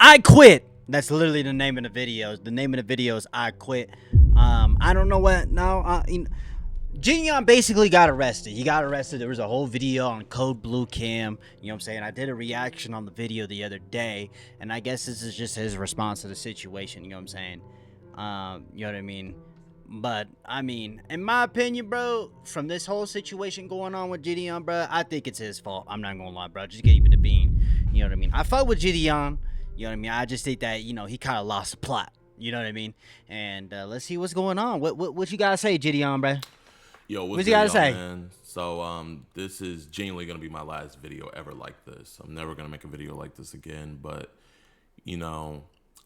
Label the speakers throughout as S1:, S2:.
S1: I quit. That's literally the name of the videos. The name of the video is I quit. I don't know what. No, Jidion basically got arrested. He got arrested. There was a whole video on Code Blue Cam. You know what I'm saying? I did a reaction on the video the other day, and I guess this is just his response to the situation. You know what I'm saying? You know what I mean? But I mean, in my opinion, bro, from this whole situation going on with Jidion, bro, I think it's his fault. I'm not gonna lie, bro. Just give it the bean. You know what I mean? I fuck with Jidion. You know what I mean? I just think that he kind of lost the plot. You know what I mean? And let's see what's going on. What you gotta say, Jidion, bro?
S2: Yo,
S1: What you gotta say?
S2: man? So, this is genuinely gonna be my last video ever like this. I'm never gonna make a video like this again. But,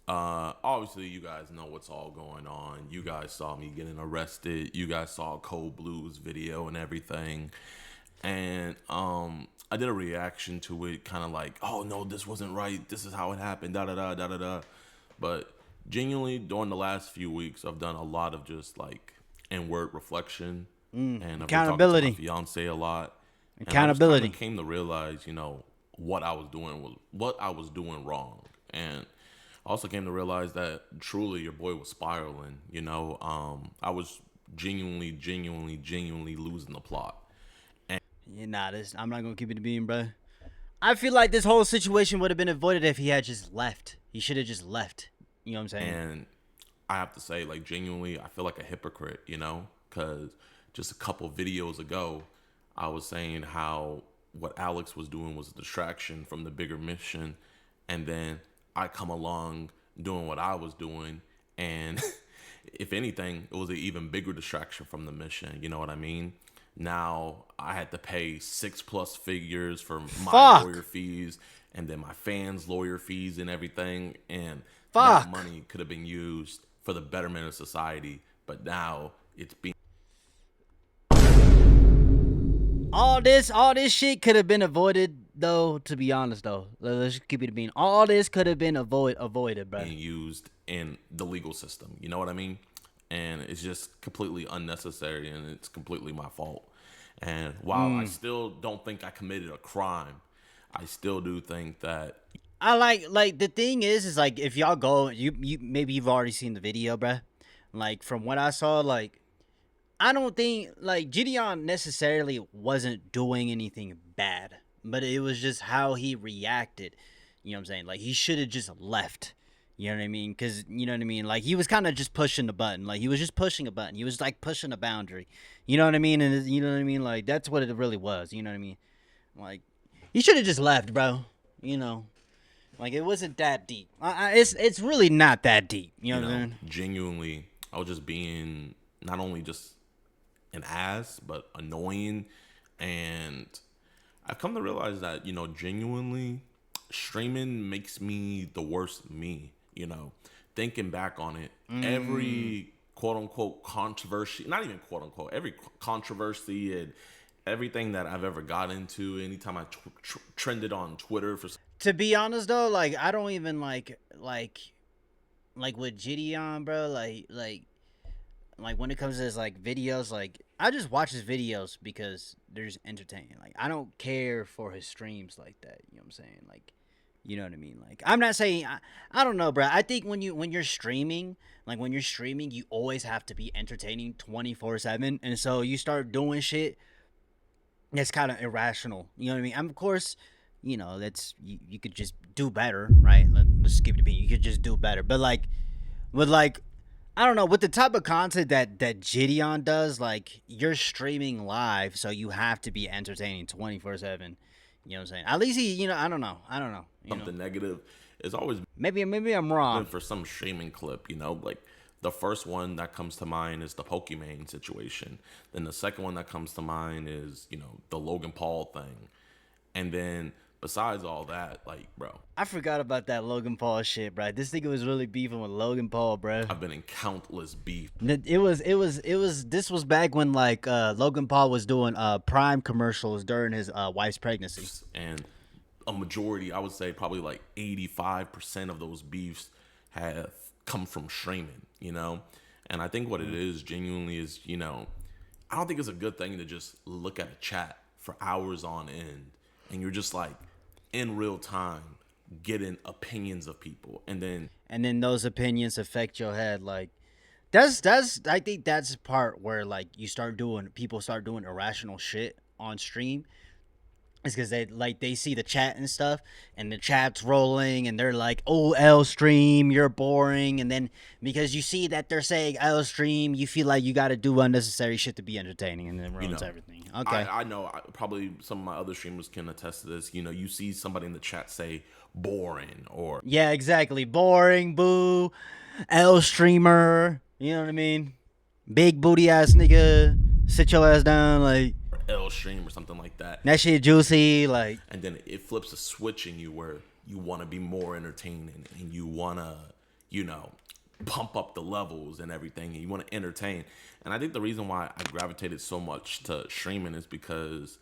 S2: obviously, you guys know what's all going on. You guys saw me getting arrested. You guys saw Cold Blue's video and everything. And I did a reaction to it, kind of like, oh no, this wasn't right. This is how it happened. Da da da da da da. But genuinely, during the last few weeks, I've done a lot of just like inward reflection. And I've been talking to my fiance a lot.
S1: Accountability.
S2: And I just came to realize, what I was doing wrong. And I also came to realize that truly your boy was spiraling. I was genuinely losing the plot.
S1: I'm not gonna keep it a bean, bro. I feel like this whole situation would have been avoided if he had just left. He should have just left. You know what I'm saying?
S2: And I have to say, like, genuinely, I feel like a hypocrite, because just a couple videos ago, I was saying how what Alex was doing was a distraction from the bigger mission. And then I come along doing what I was doing. And if anything, it was an even bigger distraction from the mission. You know what I mean? Now I had to pay 6+ figures for my lawyer fees and then my fans' lawyer fees and everything. And that money could have been used for the betterment of society. But now it's being...
S1: All this shit could have been avoided, though. To be honest, though, let's keep it a bean. All this could have been avoided, bro.
S2: Being used in the legal system. You know what I mean? And it's just completely unnecessary, and it's completely my fault. And while I still don't think I committed a crime, I still do think that
S1: I like the thing is like if y'all go, you maybe you've already seen the video, bruh. Like from what I saw, like I don't think like Jidion necessarily wasn't doing anything bad, but it was just how he reacted. You know what I'm saying? Like he should have just left. You know what I mean? Because, you know what I mean? Like, he was kind of just pushing the button. Like, he was just pushing a button. He was, like, pushing a boundary. You know what I mean? And, you know what I mean? Like, that's what it really was. You know what I mean? Like, he should have just left, bro. Like, it wasn't that deep. It's really not that deep. You know what I mean?
S2: Genuinely, I was just being not only just an ass, but annoying. And I've come to realize that, genuinely, streaming makes me the worst me. Thinking back on it, every quote unquote controversy, not even quote unquote, every controversy and everything that I've ever got into, anytime I trended on Twitter for.
S1: To be honest though, like I don't even like with Jidion, bro. Like when it comes to his like videos, like I just watch his videos because they're just entertaining. Like I don't care for his streams like that. You know what I'm saying? Like. You know what I mean? Like, I'm not saying, I don't know, bro. I think when you're streaming, you always have to be entertaining 24/7. And so you start doing shit that's kind of irrational. You know what I mean? Of course, that's, you could just do better, right? Let's keep it a beat. You could just do better. But like, I don't know, with the type of content that Jidion does, like, you're streaming live, so you have to be entertaining 24/7. You know what I'm saying? At least he, I don't know.
S2: Something negative is always
S1: maybe I'm wrong
S2: for some streaming clip. Like the first one that comes to mind is the Pokemon situation. Then the second one that comes to mind is the Logan Paul thing, and then besides all that, like, bro,
S1: I forgot about that Logan Paul shit, bro. This nigga was really beefing with Logan Paul, bro.
S2: I've been in countless beef.
S1: This was back when like Logan Paul was doing Prime commercials during his wife's pregnancy,
S2: and a majority, I would say probably like 85% of those beefs have come from streaming, and I think what it is genuinely is, I don't think it's a good thing to just look at a chat for hours on end and you're just like in real time getting opinions of people, and then
S1: And then those opinions affect your head. Like that's I think that's the part where like people start doing irrational shit on stream. It's because they see the chat and stuff, and the chat's rolling, and they're like, "Oh, L stream, you're boring." And then because you see that they're saying L stream, you feel like you got to do unnecessary shit to be entertaining, and it
S2: you
S1: ruins
S2: know,
S1: everything. Okay.
S2: I know probably some of my other streamers can attest to this. You know, you see somebody in the chat say boring or
S1: Yeah, exactly. Boring, boo. L streamer. You know what I mean? Big booty ass nigga. Sit your ass down. Like,
S2: L stream or something like that,
S1: that shit juicy. Like,
S2: and then it flips a switch in you where you want to be more entertaining and you want to, you know, pump up the levels and everything, and you want to entertain. And I think the reason why I gravitated so much to streaming is because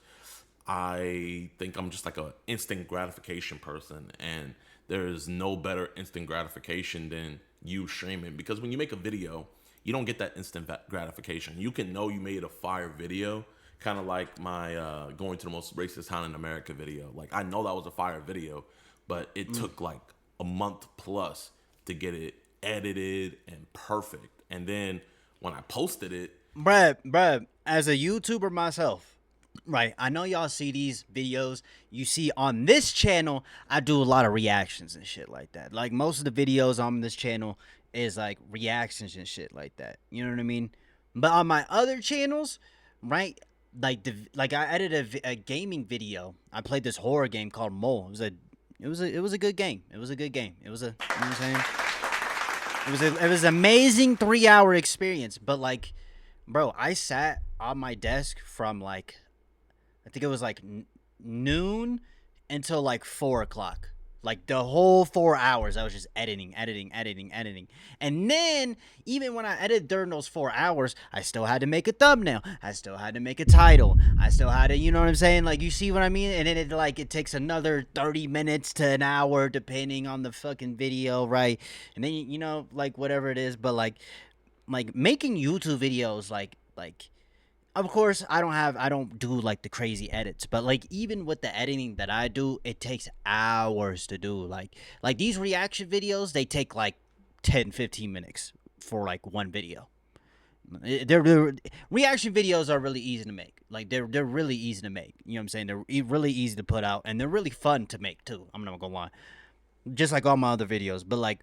S2: I think I'm just like a instant gratification person, and there is no better instant gratification than you streaming. Because when you make a video, you don't get that instant gratification. You can know you made a fire video, kind of like my going to the most racist town in America video. Like I know that was a fire video, but it took like a month plus to get it edited and perfect. And then when I posted it,
S1: bruh, as a YouTuber myself, right, I know y'all see these videos. You see on this channel, I do a lot of reactions and shit like that. Like most of the videos on this channel is like reactions and shit like that. You know what I mean? But on my other channels, right, like I edited a gaming video. I played this horror game called Mole. It was a good game. It was a good game. It was a, you know what I'm saying? It was an amazing 3 hour experience. But like, bro, I sat on my desk from like, I think it was like noon until like 4 o'clock. Like the whole 4 hours, I was just editing. And then, even when I edited during those 4 hours, I still had to make a thumbnail. I still had to make a title. I still had to, you know what I'm saying? Like, you see what I mean? And then it takes another 30 minutes to an hour, depending on the fucking video, right? And then, you know, like, whatever it is. But, like making YouTube videos, like, of course I don't do like the crazy edits, but like even with the editing that I do, it takes hours to do. Like these reaction videos, they take like 10-15 minutes for like one video. They're reaction videos are really easy to make. Like they're really easy to make. You know what I'm saying? They're really easy to put out, and they're really fun to make too. I'm not gonna lie. Just like all my other videos, but like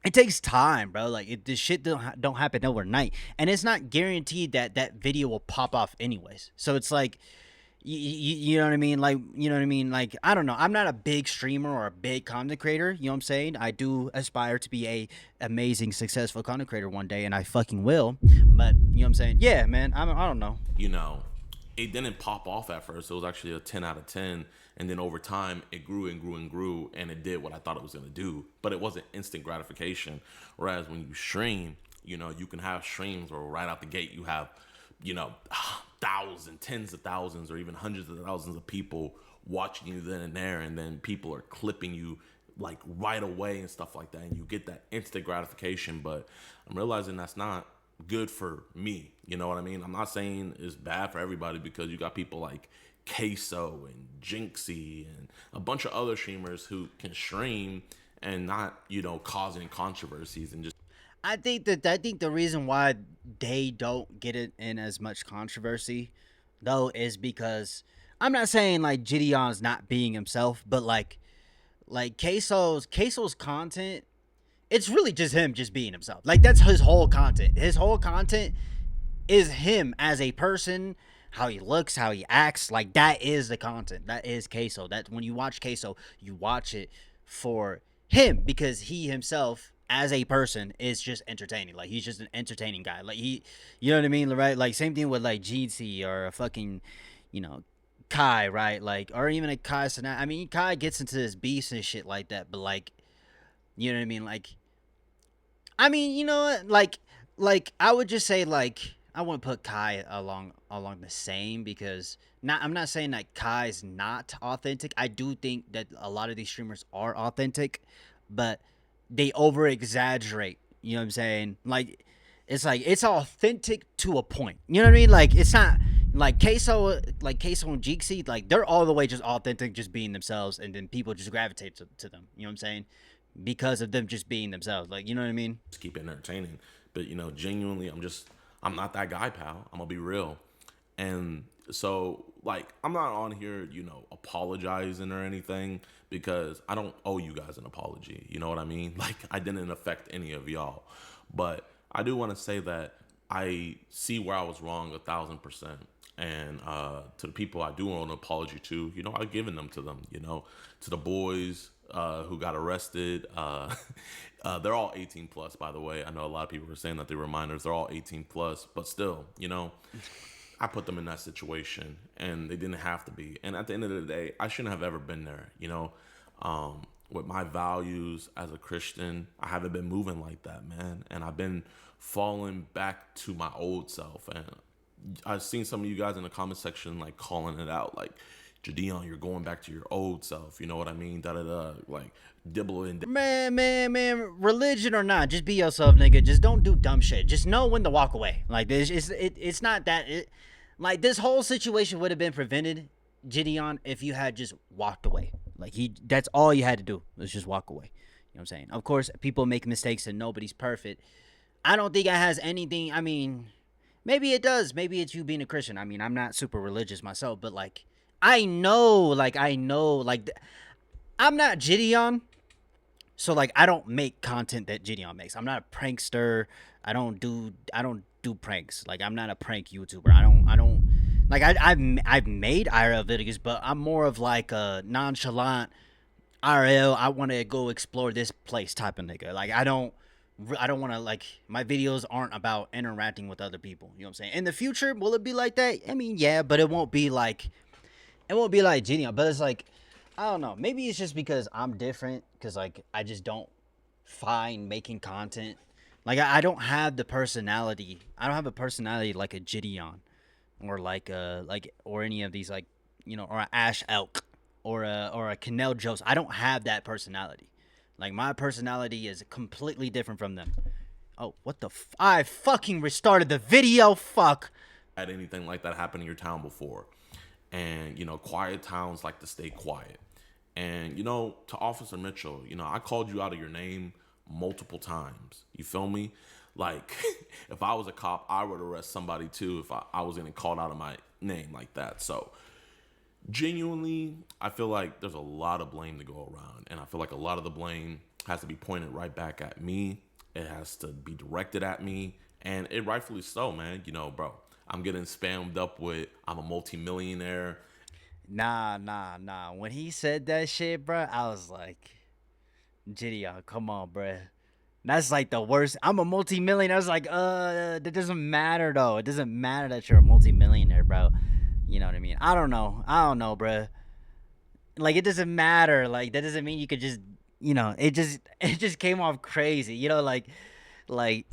S1: it takes time, bro. Like this shit don't happen overnight, and it's not guaranteed that that video will pop off anyways. So it's like, you know what I mean? Like, you know what I mean? Like, I don't know. I'm not a big streamer or a big content creator. You know what I'm saying? I do aspire to be a amazing, successful content creator one day, and I fucking will. But you know what I'm saying? Yeah, man. I don't know.
S2: you know, it didn't pop off at first. It was actually a 10 out of 10. And then over time, it grew and grew and grew. And it did what I thought it was going to do. But it wasn't instant gratification. Whereas when you stream, you know, you can have streams where right out the gate you have, you know, thousands, tens of thousands, or even hundreds of thousands of people watching you then and there. And then people are clipping you like right away and stuff like that. And you get that instant gratification. But I'm realizing that's not good for me. You know what I mean? I'm not saying it's bad for everybody, because you got people like Queso and Jinxie and a bunch of other streamers who can stream and not, you know, causing controversies and just
S1: I think the reason why they don't get it in as much controversy, though, is because I'm not saying like Jidion's not being himself, but like Queso's content, it's really just him just being himself. Like that's his whole content. His whole content is him as a person, how he looks, how he acts. Like that is the content. That is Queso. That when you watch Queso, you watch it for him because he himself as a person is just entertaining. Like he's just an entertaining guy. Like you know what I mean, right? Like same thing with like GC or a fucking, you know, Kai, right? Like or even a Kai Sinat. I mean, Kai gets into this beast and shit like that, but like, you know what I mean? Like I mean, you know what? Like I would just say like I wouldn't put Kai along the same because not I'm not saying that Kai's not authentic. I do think that a lot of these streamers are authentic, but they over exaggerate. You know what I'm saying? Like it's authentic to a point. You know what I mean? Like it's not Queso and Jeeksy, like they're all the way just authentic, just being themselves, and then people just gravitate to them. You know what I'm saying? Because of them just being themselves. Like, you know what I mean?
S2: Just keep it entertaining. But genuinely, I'm not that guy, pal. I'm gonna be real. And so, like, I'm not on here, apologizing or anything because I don't owe you guys an apology. You know what I mean? Like, I didn't affect any of y'all. But I do want to say that I see where I was wrong 1,000%. And to the people I do owe an apology to, I've given them to them, to the boys who got arrested. They're all 18 plus, by the way. I know a lot of people were saying that they were minors. They're all 18 plus, but still, I put them in that situation and they didn't have to be. And at the end of the day, I shouldn't have ever been there, with my values as a Christian, I haven't been moving like that, man. And I've been falling back to my old self. And I've seen some of you guys in the comment section like calling it out, like, Jidion, you're going back to your old self. You know what I mean? Da da da. Like, dibbling.
S1: Man. Religion or not, just be yourself, nigga. Just don't do dumb shit. Just know when to walk away. Like, it's not that. Like, this whole situation would have been prevented, Jidion, if you had just walked away. Like, that's all you had to do was just walk away. You know what I'm saying? Of course, people make mistakes and nobody's perfect. I don't think it has anything. I mean, maybe it does. Maybe it's you being a Christian. I mean, I'm not super religious myself, but like, I know, I'm not Jidion, so like, I don't make content that Jidion makes. I'm not a prankster. I don't do pranks. Like, I'm not a prank YouTuber. I don't like I've made IRL videos, but I'm more of like a nonchalant IRL. I want to go explore this place type of nigga. Like, I don't want to, like, my videos aren't about interacting with other people. You know what I'm saying? In the future, will it be like that? I mean, yeah, but it won't be like Jidion. But it's like, I don't know. Maybe it's just because I'm different. Because, like, I just don't find making content. Like, I don't have the personality. I don't have a personality like a Jidion, or or any of these, like, or a Ash Elk, or a Canel Jones. I don't have that personality. Like, my personality is completely different from them. Oh, what the I fucking restarted the video. Fuck.
S2: Had anything like that happen in your town before. And, quiet towns like to stay quiet. And, to Officer Mitchell, I called you out of your name multiple times. You feel me? Like, if I was a cop, I would arrest somebody too if I was getting called out of my name like that. So, genuinely, I feel like there's a lot of blame to go around. And I feel like a lot of the blame has to be pointed right back at me. It has to be directed at me. And it rightfully so, man. Bro, I'm getting spammed up with I'm a multimillionaire.
S1: Nah. When he said that shit, bro, I was like, Jidion, come on, bro. That's like the worst. I'm a multi-millionaire. I was like, that doesn't matter though. It doesn't matter that you're a multi-millionaire, bro. You know what I mean? I don't know, bro. Like, it doesn't matter. Like, that doesn't mean you could just, it just came off crazy. Like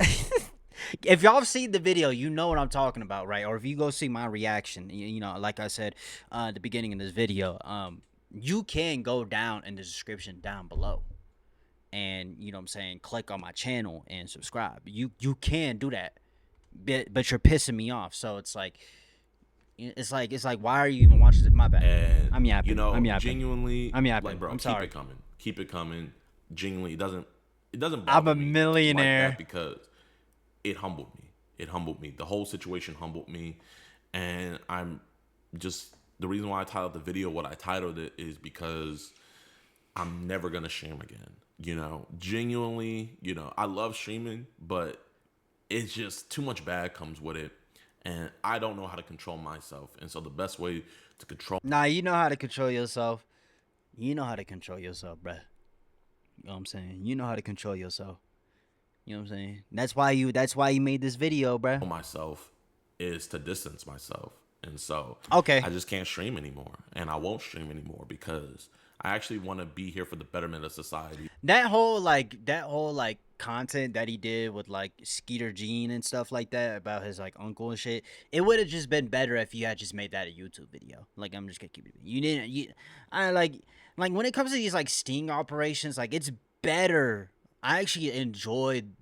S1: if y'all have seen the video, you know what I'm talking about, right? Or if you go see my reaction, like I said at the beginning of this video, you can go down in the description down below, and you know what I'm saying, click on my channel and subscribe. You can do that, but you're pissing me off. So it's like why are you even watching it? My bad.
S2: And
S1: I'm yapping.
S2: genuinely,
S1: I'm yapping.
S2: like, bro,
S1: I'm
S2: keep
S1: sorry.
S2: it coming. Keep it coming. Genuinely, it doesn't
S1: I'm
S2: bother
S1: a
S2: me like
S1: millionaire.
S2: that because it humbled me. It humbled me. The whole situation humbled me. And I'm just, the reason why I titled the video what I titled it is because I'm never gonna stream again. Genuinely, I love streaming, but it's just too much bad comes with it. And I don't know how to control myself. And so the best way to control
S1: Nah, you know how to control yourself. You know how to control yourself, bruh. You know what I'm saying? You know how to control yourself. You know what I'm saying? That's why you made this video, bruh.
S2: myself is to distance myself. And so
S1: Okay.
S2: I just can't stream anymore. And I won't stream anymore because I actually want to be here for the betterment of society.
S1: That whole content that he did with like Skeeter Jean and stuff like that about his like uncle and shit, it would have just been better if you had just made that a YouTube video. Like, I'm just gonna keep it. You didn't. I like when it comes to these like sting operations, like, it's better. I actually enjoyed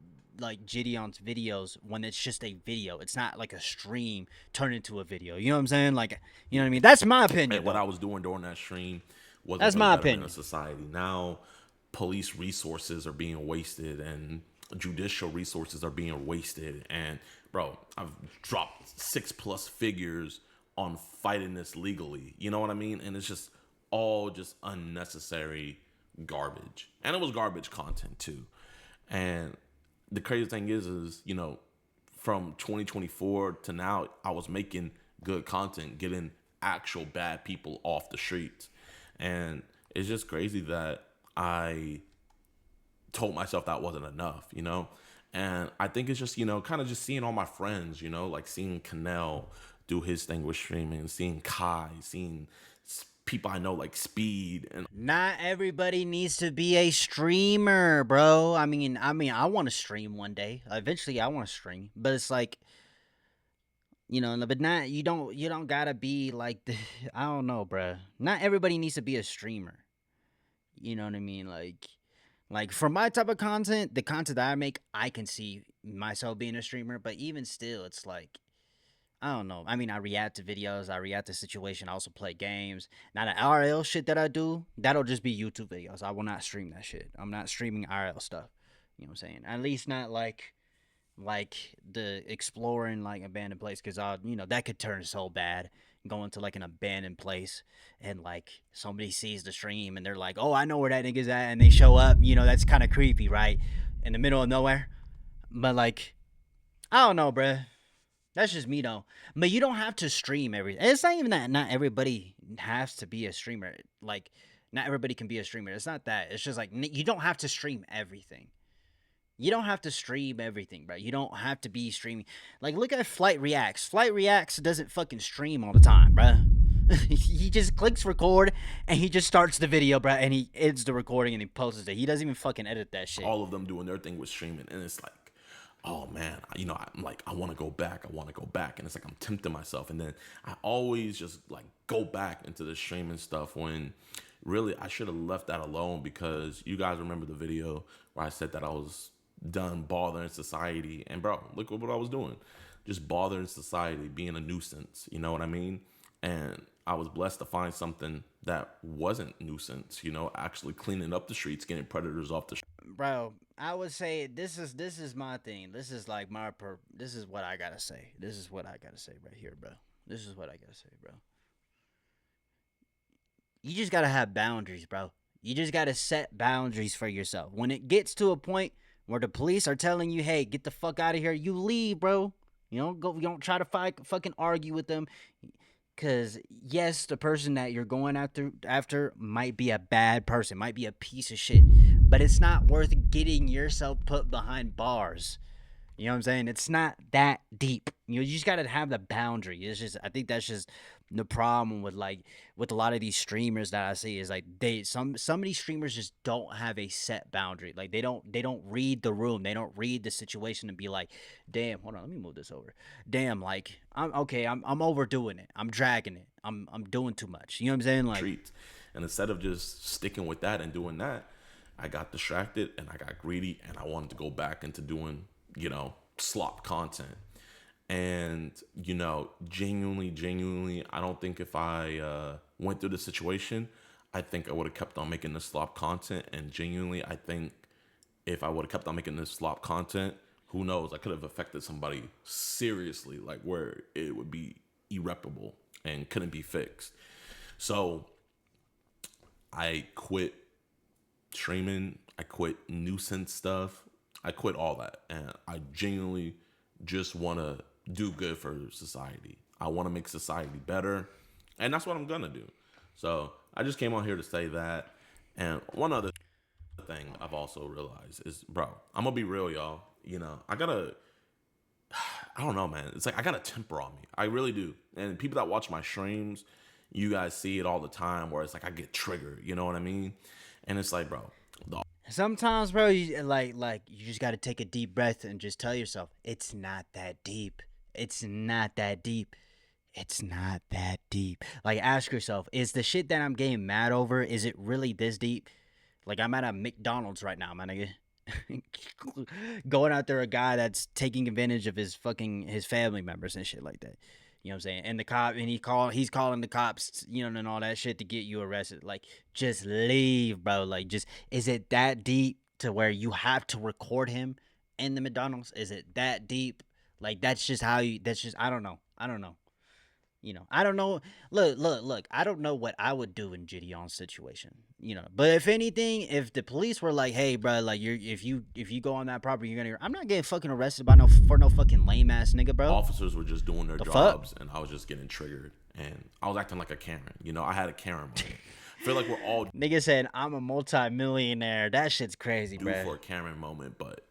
S1: like Jidion's videos when it's just a video. It's not like a stream turned into a video. You know what I'm saying? Like, you know what I mean? That's my opinion,
S2: And what
S1: though.
S2: I was doing during that stream wasn't
S1: That's
S2: for the
S1: my
S2: betterment of
S1: opinion.
S2: society. Now, police resources are being wasted and judicial resources are being wasted. And, bro, I've dropped 6+ figures on fighting this legally. You know what I mean? And it's just all just unnecessary garbage. And it was garbage content, too. And the crazy thing is, from 2024 to now, I was making good content, getting actual bad people off the streets. And it's just crazy that I told myself that wasn't enough. And I think it's just, kind of just seeing all my friends, like seeing Canel do his thing with streaming, seeing Kai, seeing people I know like Speed and
S1: Not everybody needs to be a streamer, bro. I want to stream one day. Eventually, I want to stream, but it's like, but not you don't gotta be like the, I don't know, bro. Not everybody needs to be a streamer. You know what I mean? Like for my type of content, the content that I make, I can see myself being a streamer. But even still, it's like, I don't know. I mean, I react to videos, I react to situation. I also play games. Now the RL shit that I do, that'll just be YouTube videos. I will not stream that shit. I'm not streaming RL stuff. You know what I'm saying? At least not like the exploring like abandoned place, because that could turn so bad, going to like an abandoned place and like somebody sees the stream and they're like, oh, I know where that nigga's at, and they show up. That's kind of creepy, right? In the middle of nowhere. But like, I don't know, bruh. That's just me though. But you don't have to stream everything. It's not even that not everybody has to be a streamer. Like, not everybody can be a streamer. It's not that. It's just like, you don't have to stream everything. You don't have to stream everything, bro. You don't have to be streaming. Like, look at Flight Reacts. Flight Reacts doesn't fucking stream all the time, bro. He just clicks record and he just starts the video, bro, and he ends the recording and he posts it. He doesn't even fucking edit that shit.
S2: all of them doing their thing with streaming. And it's like, oh man, I'm like, I want to go back. I want to go back. And it's like, I'm tempting myself. And then I always just like go back into the streaming stuff when really I should have left that alone, because you guys remember the video where I said that I was done bothering society. And bro, look at what I was doing. Just bothering society, being a nuisance. You know what I mean? And I was blessed to find something that wasn't nuisance, actually cleaning up the streets, getting predators off the
S1: Bro, I would say this is my thing. This is like this is what I gotta say. This is what I gotta say right here, bro. This is what I gotta say, bro. You just gotta have boundaries, bro. You just gotta set boundaries for yourself. When it gets to a point where the police are telling you, "Hey, get the fuck out of here," you leave, bro. You don't go. You don't try to fucking argue with them. Cause yes, the person that you're going after might be a bad person, might be a piece of shit, but it's not worth getting yourself put behind bars. You know what I'm saying? It's not that deep. You just gotta have the boundary. It's just, I think that's just the problem with a lot of these streamers that I see, is like some of these streamers just don't have a set boundary. Like they don't read the room. They don't read the situation and be like, damn, hold on, let me move this over. Damn, like I'm overdoing it. I'm dragging it. I'm doing too much. You know what I'm saying? Like,
S2: streets. And instead of just sticking with that and doing that, I got distracted and I got greedy and I wanted to go back into doing, slop content. And, genuinely, I don't think if I went through the situation, I think I would have kept on making this slop content. And genuinely, I think if I would have kept on making this slop content, who knows? I could have affected somebody seriously, like where it would be irreparable and couldn't be fixed. So I quit streaming. I quit nuisance stuff. I quit all that. And I genuinely just want to do good for society. I want to make society better. And that's what I'm going to do. So I just came on here to say that. And one other thing I've also realized is, bro, I'm going to be real, y'all. I don't know, man. It's like I got a temper on me. I really do. And people that watch my streams, you guys see it all the time where it's like I get triggered. You know what I mean? And it's like, bro, the
S1: sometimes, bro, you you just gotta take a deep breath and just tell yourself, it's not that deep. It's not that deep. It's not that deep. Like, ask yourself, is the shit that I'm getting mad over, is it really this deep? Like, I'm at a McDonald's right now, my nigga. going after a guy that's taking advantage of his family members and shit like that. You know what I'm saying? And the cop and he's calling the cops, and all that shit to get you arrested. Like, just leave, bro. Like, just is it that deep to where you have to record him in the McDonald's? Is it that deep? Like, that's just how you. That's just I don't know. I don't know. I don't know. Look. I don't know what I would do in Jidion's situation. But if anything, if the police were like, "Hey, bro, like if you go on that property, I'm not getting fucking arrested by no fucking lame ass nigga, bro.
S2: Officers were just doing their
S1: The fuck,
S2: jobs, and I was just getting triggered, and I was acting like a Karen. I had a Karen moment. I feel like we're all
S1: nigga said I'm a multi-millionaire. That shit's crazy,
S2: due
S1: bro.
S2: for a Karen moment, but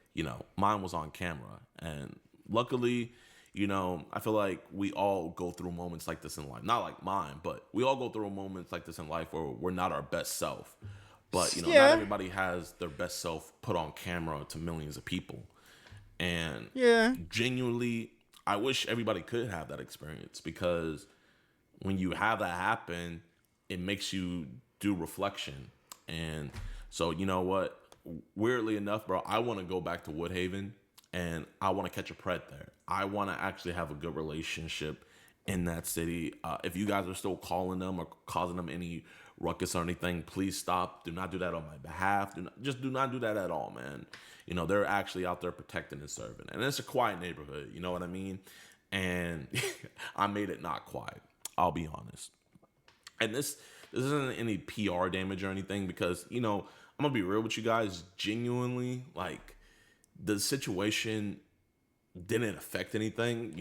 S2: mine was on camera, and luckily, I feel like we all go through moments like this in life. Not like mine, but we all go through moments like this in life where we're not our best self. But not
S1: Yeah,
S2: everybody has their best self put on camera to millions of people. And
S1: yeah.
S2: genuinely, I wish everybody could have that experience, because when you have that happen, it makes you do reflection. And so, you know what? Weirdly enough, bro, I want to go back to Woodhaven, and I want to catch a pred there. I want to actually have a good relationship in that city. If you guys are still calling them or causing them any ruckus or anything, please stop. Do not do that on my behalf. Do not do that at all, man. They're actually out there protecting and serving, and it's a quiet neighborhood. You know what I mean? And I made it not quiet. I'll be honest. And this isn't any PR damage or anything, because I'm gonna be real with you guys. Genuinely, like, the situation didn't affect anything.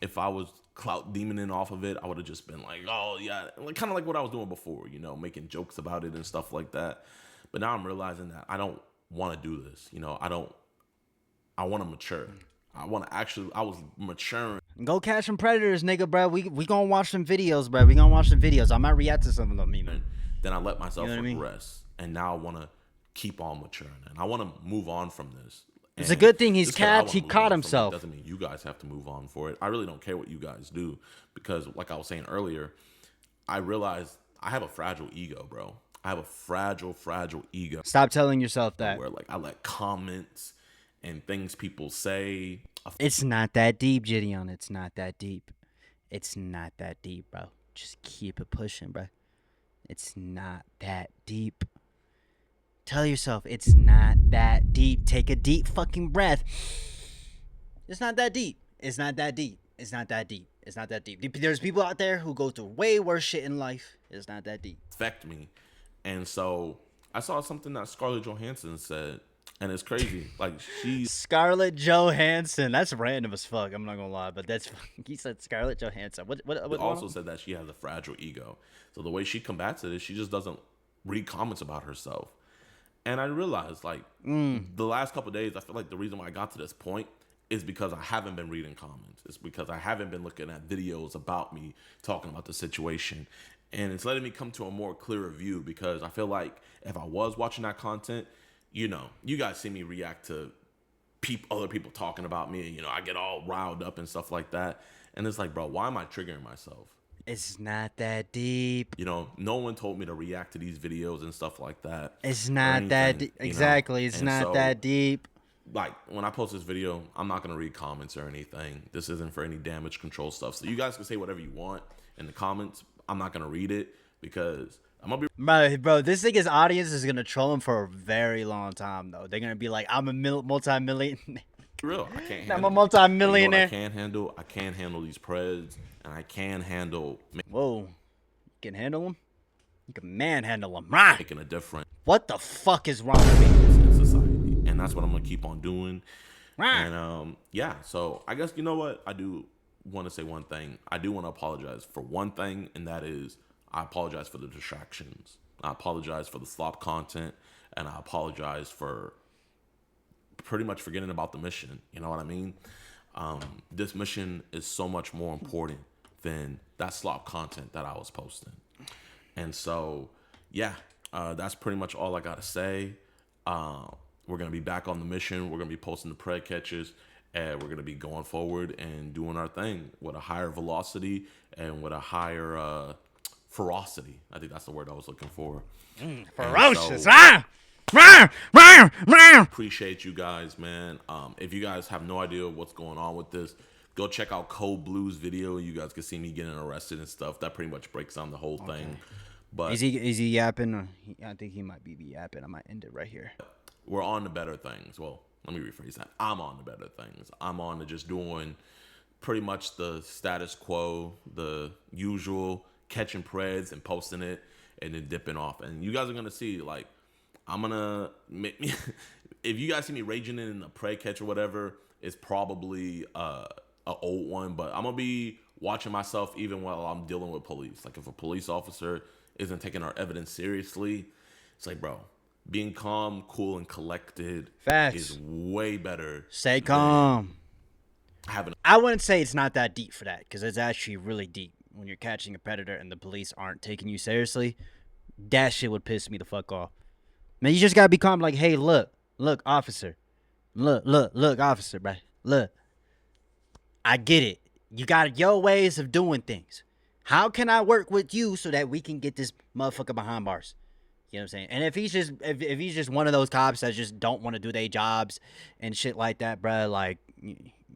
S2: If I was clout demoning off of it, I would have just been like, oh yeah, like kind of like what I was doing before, making jokes about it and stuff like that. But now I'm realizing that I don't want to do this. I want to mature. I was maturing.
S1: Go catch some predators, nigga, bro. We gonna watch some videos, bro. We gonna watch some videos. I might react to some of them, even.
S2: Then I let myself
S1: You know what I mean?
S2: regress, and now I want to keep on maturing, and I want to move on from this.
S1: It's a
S2: And
S1: good thing he
S2: just 'cause I wanna move
S1: caught
S2: on from it
S1: himself.
S2: doesn't mean you guys have to move on for it. I really don't care what you guys do, because, like I was saying earlier, I realized I have a fragile ego, bro. I have a fragile ego,
S1: Stop telling yourself that.
S2: where, like, I let comments and things people say.
S1: It's not that deep, Jidion. It's not that deep. It's not that deep, bro. Just keep it pushing, bro. It's not that deep. Tell yourself it's not that deep. Take a deep fucking breath. It's not that deep. It's not that deep. It's not that deep. It's not that deep. There's people out there who go through way worse shit in life. It's not that deep.
S2: Affect me. And so I saw something that Scarlett Johansson said, and it's crazy. Like, she's
S1: Scarlett Johansson. That's random as fuck. I'm not gonna lie, but that's he said Scarlett Johansson. What
S2: also said that she has a fragile ego. So the way she combats it is she just doesn't read comments about herself. And I realized, like, the last couple of days, I feel like the reason why I got to this point is because I haven't been reading comments. It's because I haven't been looking at videos about me talking about the situation. And it's letting me come to a more clearer view, because I feel like if I was watching that content, you guys see me react to other people talking about me. I get all riled up and stuff like that. And it's like, bro, why am I triggering myself?
S1: It's not that deep.
S2: No one told me to react to these videos and stuff like that.
S1: It's not that deep. Exactly. It's not that deep.
S2: Like, when I post this video, I'm not going to read comments or anything. This isn't for any damage control stuff. So you guys can say whatever you want in the comments. I'm not going to read it, because I'm going to be...
S1: Bro, this nigga's audience is going to troll him for a very long time, though. They're going to be like, I'm a multi-million.
S2: real. I can't
S1: I'm
S2: handle
S1: a multi-millionaire.
S2: I can't handle these preds, and I can handle...
S1: Whoa. You can handle them? You can manhandle them.
S2: Making a difference.
S1: What the fuck is wrong with me?
S2: In society. And that's what I'm going to keep on doing. And, yeah, so I guess, you know what? I do want to say one thing. I do want to apologize for one thing, and that is I apologize for the distractions. I apologize for the slop content, and I apologize for pretty much forgetting about the mission. You know what I mean? This mission is so much more important than that slop content that I was posting. And so, yeah, that's pretty much all I got to say. We're going to be back on the mission. We're going to be posting the pred catches, and we're going to be going forward and doing our thing with a higher velocity and with a higher ferocity. I think that's the word I was looking for.
S1: Ferocious,
S2: so, Appreciate you guys, man. If you guys have no idea what's going on with this, go check out Cold Blues video. You guys can see me getting arrested and stuff. That pretty much breaks down the whole thing. But
S1: Is he yapping? I think he might be yapping. I might end it right here.
S2: we're on to better things. Well, let me rephrase that. I'm on to better things. I'm on to just doing pretty much the status quo, the usual, catching preds and posting it and then dipping off. And you guys are gonna see, like, I'm gonna make me. If you guys see me raging in a pred catch or whatever, it's probably a old one. But I'm gonna be watching myself even while I'm dealing with police. Like if a police officer isn't taking our evidence seriously, it's like, bro, being calm, cool, and collected is
S1: Facts.
S2: way better.
S1: Stay calm.
S2: Having
S1: I wouldn't say it's not that deep for that, because it's actually really deep. When you're catching a predator and the police aren't taking you seriously, that shit would piss me the fuck off. Man, you just gotta be calm. Like, hey, look, officer, look, officer, bro, look. I get it. You got your ways of doing things. How can I work with you so that we can get this motherfucker behind bars? You know what I'm saying? And if he's just if he's just one of those cops that just don't want to do their jobs and shit like that, bro, like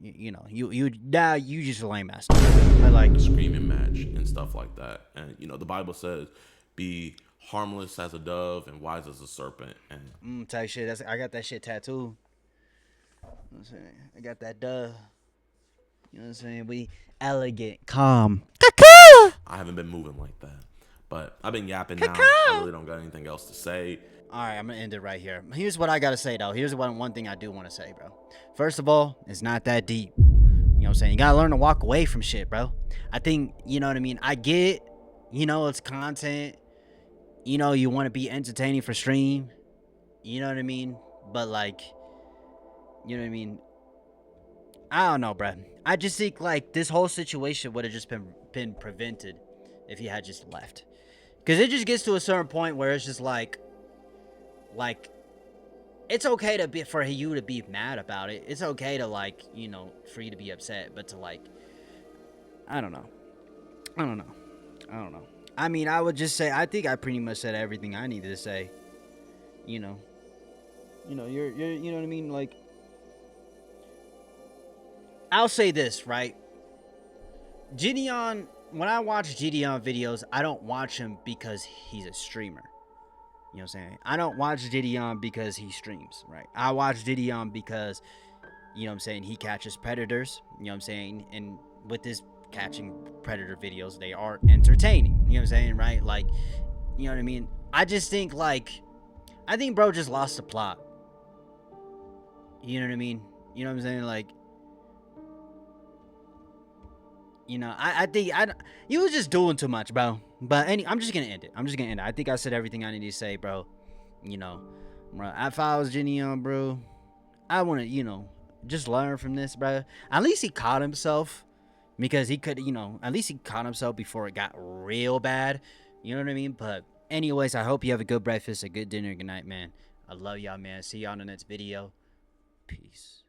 S1: you know, you just a lame ass. But like
S2: screaming match and stuff like that. And you know, the Bible says, "Be harmless as a dove and wise as a serpent." And
S1: type shit. I got that shit tattooed. You know what I'm saying? I got that dove. You know what I'm saying? We elegant, calm.
S2: I haven't been moving like that, but I've been yapping now. I really don't got anything else to say.
S1: All right, I'm gonna end it right here. Here's what I gotta say though. Here's one thing I do want to say, bro. First of all, it's not that deep. You know what I'm saying? You gotta learn to walk away from shit, bro. I think, you know what I mean? I get, you know, it's content. You know, you want to be entertaining for stream. You know what I mean? But like, you know what I mean? I don't know, bro. I just think like this whole situation would have just been prevented if he had just left. Cause it just gets to a certain point where it's just like it's okay to be for you to be mad about it. It's okay to like, you know, for you to be upset, but to like, I don't know. I mean, I would just say I think I pretty much said everything I needed to say. You know, you're you know what I mean. Like, I'll say this right. Jidion, when I watch Jidion videos, I don't watch him because he's a streamer. You know what I'm saying? I don't watch Jidion because he streams, right? I watch Jidion because, you know what I'm saying, he catches predators, you know what I'm saying? And with his catching predator videos, they are entertaining, you know what I'm saying, right? Like, you know what I mean? I just think, like, I think bro just lost the plot. You know what I mean? You know what I'm saying? Like, you know, I think you was just doing too much, bro. But I'm just gonna end it. I think I said everything I need to say, bro. You know, bro, if I was Jidion, bro, I want to, you know, just learn from this, bro. At least he caught himself because he could, you know, at least he caught himself before it got real bad. You know what I mean? But anyways, I hope you have a good breakfast, a good dinner, good night, man. I love y'all, man. See y'all in the next video. Peace.